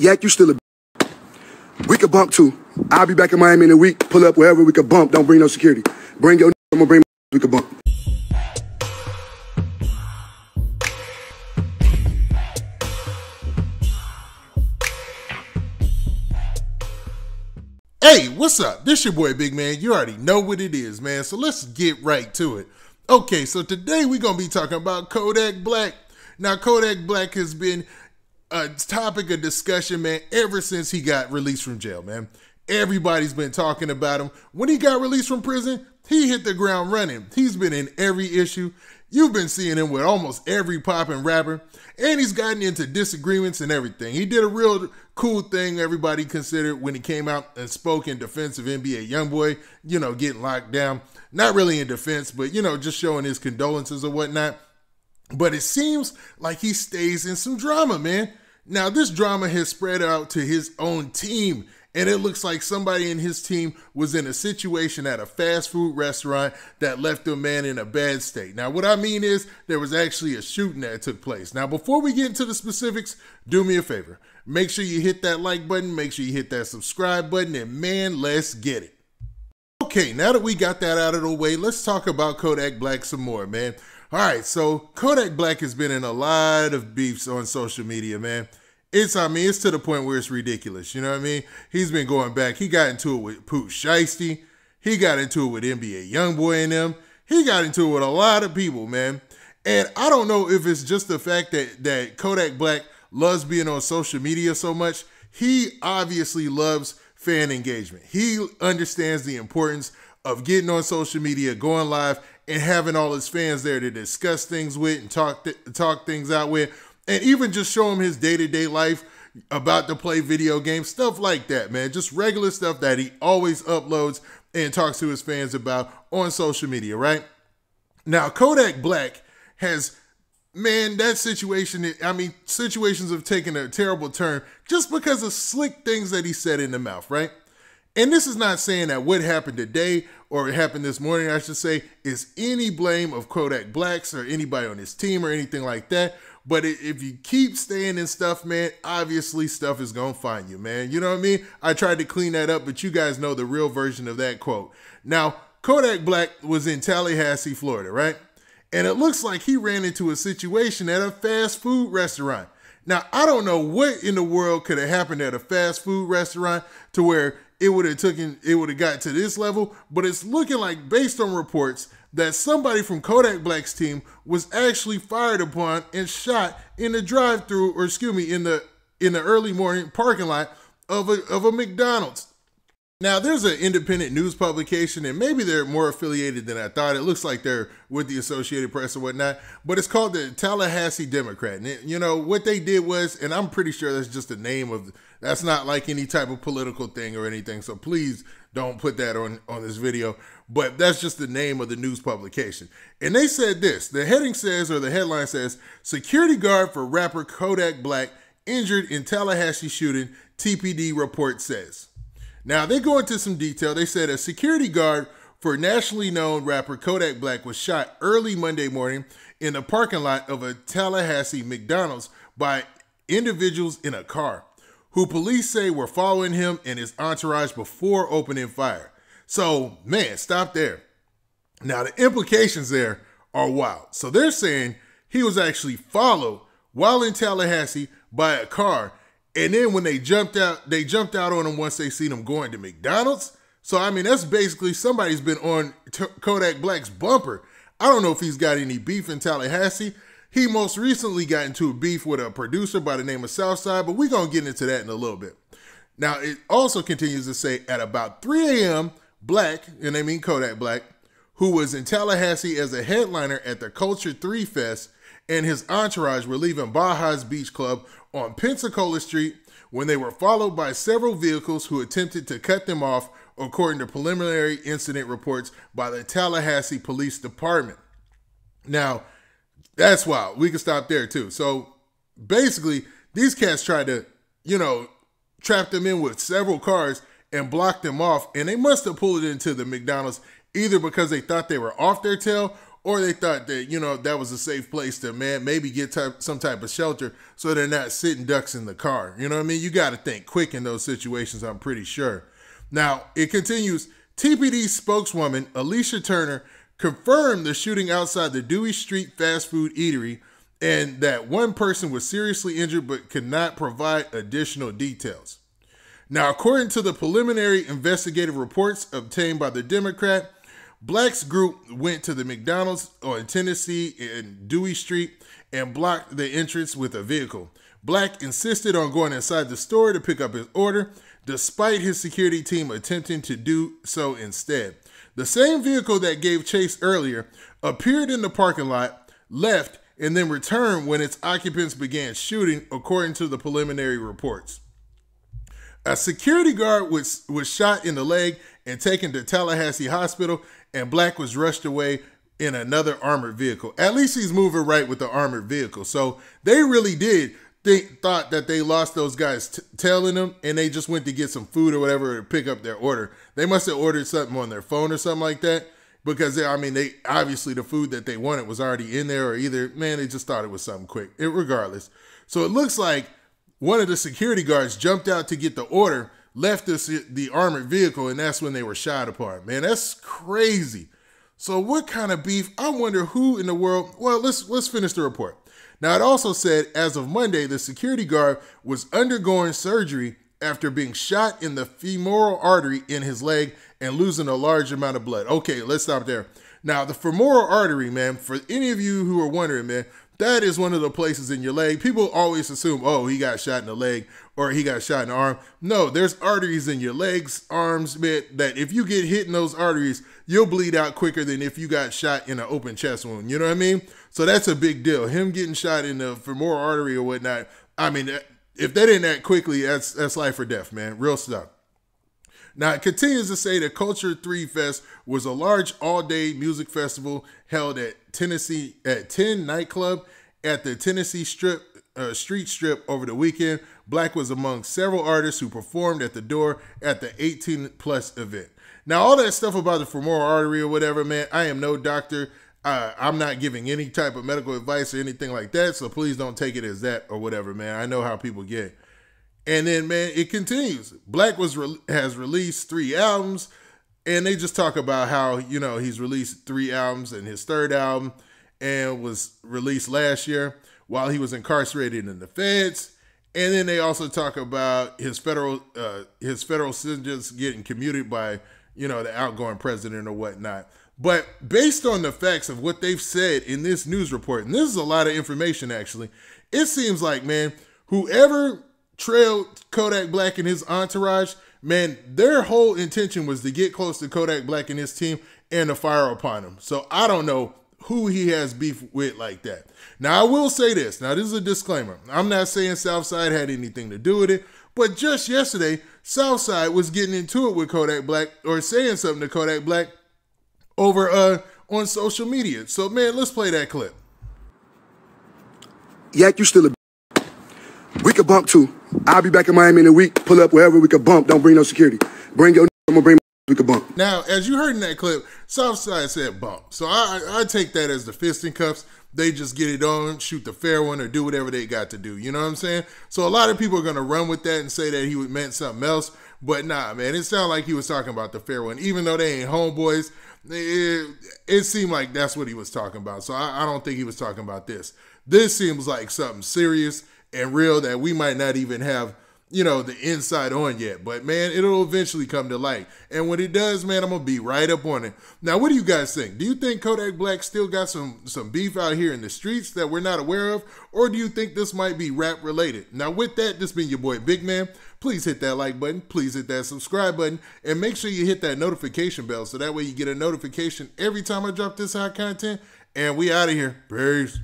Yak, you still a we could bump too. I'll be back in Miami in a week. Pull up wherever we could bump. Don't bring no security. Bring your I'm gonna bring we could bump. Hey, what's up? This your boy Big Man. You already know what it is, man. So let's get right to it. Okay, so today we're going to be talking about Kodak Black. Now, Kodak Black has been a topic of discussion, man, ever since he got released from jail, man. Everybody's been talking about him. When he got released from prison, he hit the ground running. He's been in every issue. You've been seeing him with almost every poppin' rapper, and he's gotten into disagreements and everything. He did a real cool thing everybody considered when he came out and spoke in defense of NBA YoungBoy, you know, getting locked down. Not really in defense, but, you know, just showing his condolences or whatnot. But it seems like he stays in some drama, man. Now, this drama has spread out to his own team, and it looks like somebody in his team was in a situation at a fast food restaurant that left the man in a bad state. Now, what I mean is there was actually a shooting that took place. Now, before we get into the specifics, do me a favor. Make sure you hit that like button. Make sure you hit that subscribe button. And, man, let's get it. Okay, now that we got that out of the way, let's talk about Kodak Black some more, man. All right, so Kodak Black has been in a lot of beefs on social media, man. It's to the point where it's ridiculous. You know what I mean? He's been going back. He got into it with Pooh Shiesty. He got into it with NBA YoungBoy and them. He got into it with a lot of people, man. And I don't know if it's just the fact that Kodak Black loves being on social media so much. He obviously loves fan engagement. He understands the importance of getting on social media, going live, and having all his fans there to discuss things with and talk things out with. And even just show him his day-to-day life, about to play video games, stuff like that, man. Just regular stuff that he always uploads and talks to his fans about on social media, right? Now, Kodak Black has, man, that situation, situations have taken a terrible turn just because of slick things that he said in the mouth, right? And this is not saying that what happened today or it happened this morning, I should say, is any blame of Kodak Black's or anybody on his team or anything like that. But if you keep staying in stuff, man, obviously stuff is going to find you, man. You know what I mean? I tried to clean that up, but you guys know the real version of that quote. Now, Kodak Black was in Tallahassee, Florida, right? And it looks like he ran into a situation at a fast food restaurant. Now, I don't know what in the world could have happened at a fast food restaurant to where it would have got to this level, but it's looking like, based on reports, that somebody from Kodak Black's team was actually fired upon and shot in the drive-thru, or excuse me, in the early morning parking lot of a McDonald's. Now, there's an independent news publication, and maybe they're more affiliated than I thought. It looks like they're with the Associated Press or whatnot, but it's called the Tallahassee Democrat. And you know, what they did was, and I'm pretty sure that's just the name of, that's not like any type of political thing or anything, so please don't put that on this video, but that's just the name of the news publication. And they said this, the heading says, or the headline says, security guard for rapper Kodak Black injured in Tallahassee shooting, TPD report says. Now, they go into some detail. They said a security guard for nationally known rapper Kodak Black was shot early Monday morning in the parking lot of a Tallahassee McDonald's by individuals in a car, who police say were following him and his entourage before opening fire. So, man, stop there. Now, the implications there are wild. So they're saying he was actually followed while in Tallahassee by a car. And then when they jumped out on him once they seen him going to McDonald's. So, I mean, that's basically somebody's been on Kodak Black's bumper. I don't know if he's got any beef in Tallahassee. He most recently got into a beef with a producer by the name of Southside, but we're going to get into that in a little bit. Now, it also continues to say at about 3 a.m., Black, and I mean Kodak Black, who was in Tallahassee as a headliner at the Culture 3 Fest, and his entourage were leaving Baja's Beach Club on Pensacola Street when they were followed by several vehicles who attempted to cut them off, according to preliminary incident reports by the Tallahassee Police Department. Now, that's wild. We can stop there too. So basically, these cats tried to, trap them in with several cars and block them off, and they must have pulled it into the McDonald's either because they thought they were off their tail or they thought that, you know, that was a safe place to, man, maybe get some type of shelter so they're not sitting ducks in the car. You know what I mean? You got to think quick in those situations, I'm pretty sure. Now, it continues. TPD spokeswoman Alicia Turner confirmed the shooting outside the Dewey Street fast food eatery and that one person was seriously injured but could not provide additional details. Now, according to the preliminary investigative reports obtained by the Democrat, Black's group went to the McDonald's on Tennessee and Dewey Street and blocked the entrance with a vehicle. Black insisted on going inside the store to pick up his order, despite his security team attempting to do so instead. The same vehicle that gave chase earlier appeared in the parking lot, left, and then returned when its occupants began shooting, according to the preliminary reports. A security guard was shot in the leg and taken to Tallahassee Hospital, and Black was rushed away in another armored vehicle. At least he's moving right with the armored vehicle. So they really did thought that they lost those guys tailing them, and they just went to get some food or whatever to pick up their order. They must have ordered something on their phone or something like that, because they obviously the food that they wanted was already in there, or either, man, they just thought it was something quick. Regardless. So it looks like one of the security guards jumped out to get the order, left the armored vehicle, and that's when they were shot upon. Man, that's crazy. So what kind of beef? I wonder who in the world. Well, let's finish the report. Now, it also said, as of Monday, the security guard was undergoing surgery after being shot in the femoral artery in his leg and losing a large amount of blood. Okay, let's stop there. Now, the femoral artery, man, for any of you who are wondering, man, that is one of the places in your leg. People always assume, oh, he got shot in the leg or he got shot in the arm. No, there's arteries in your legs, arms, man, that if you get hit in those arteries, you'll bleed out quicker than if you got shot in an open chest wound. You know what I mean? So that's a big deal. Him getting shot in the femoral artery or whatnot, I mean, if that didn't act quickly, that's life or death, man. Real stuff. Now, it continues to say that Culture 3 Fest was a large all-day music festival held at 10 nightclub at the Tennessee Street Strip over the weekend. Black was among several artists who performed at the door at the 18-plus event. Now, all that stuff about the femoral artery or whatever, man, I am no doctor. I'm not giving any type of medical advice or anything like that, so please don't take it as that or whatever, man. I know how people get. And then, man, it continues. Black has released 3 albums, and they just talk about how, you know, he's released 3 albums, and his 3rd album and was released last year while he was incarcerated in the feds. And then they also talk about his federal sentence getting commuted by, you know, the outgoing president or whatnot. But based on the facts of what they've said in this news report, and this is a lot of information actually, it seems like, man, whoever trailed Kodak Black and his entourage, man, their whole intention was to get close to Kodak Black and his team and to fire upon him. So I don't know who he has beef with like that. Now, I will say this. Now, this is a disclaimer. I'm not saying Southside had anything to do with it, but just yesterday, Southside was getting into it with Kodak Black, or saying something to Kodak Black over on social media. So, man, let's play that clip. Yak, you still a we could bump too. I'll be back in Miami in a week. Pull up wherever we could bump. Don't bring no security. Bring your I'm gonna bring we could bump. Now, as you heard in that clip, Southside said bump. So I take that as the fisticuffs. They just get it on, shoot the fair one, or do whatever they got to do. You know what I'm saying? So a lot of people are going to run with that and say that he meant something else. But nah, man, it sounded like he was talking about the fair one. Even though they ain't homeboys, it seemed like that's what he was talking about. So I don't think he was talking about this. This seems like something serious and real that we might not even have, you know, the inside on yet. But, man, it'll eventually come to light. And when it does, man, I'm going to be right up on it. Now, what do you guys think? Do you think Kodak Black still got some beef out here in the streets that we're not aware of? Or do you think this might be rap related? Now, with that, this been your boy Big Man. Please hit that like button. Please hit that subscribe button. And make sure you hit that notification bell so that way you get a notification every time I drop this hot content. And we out of here. Peace.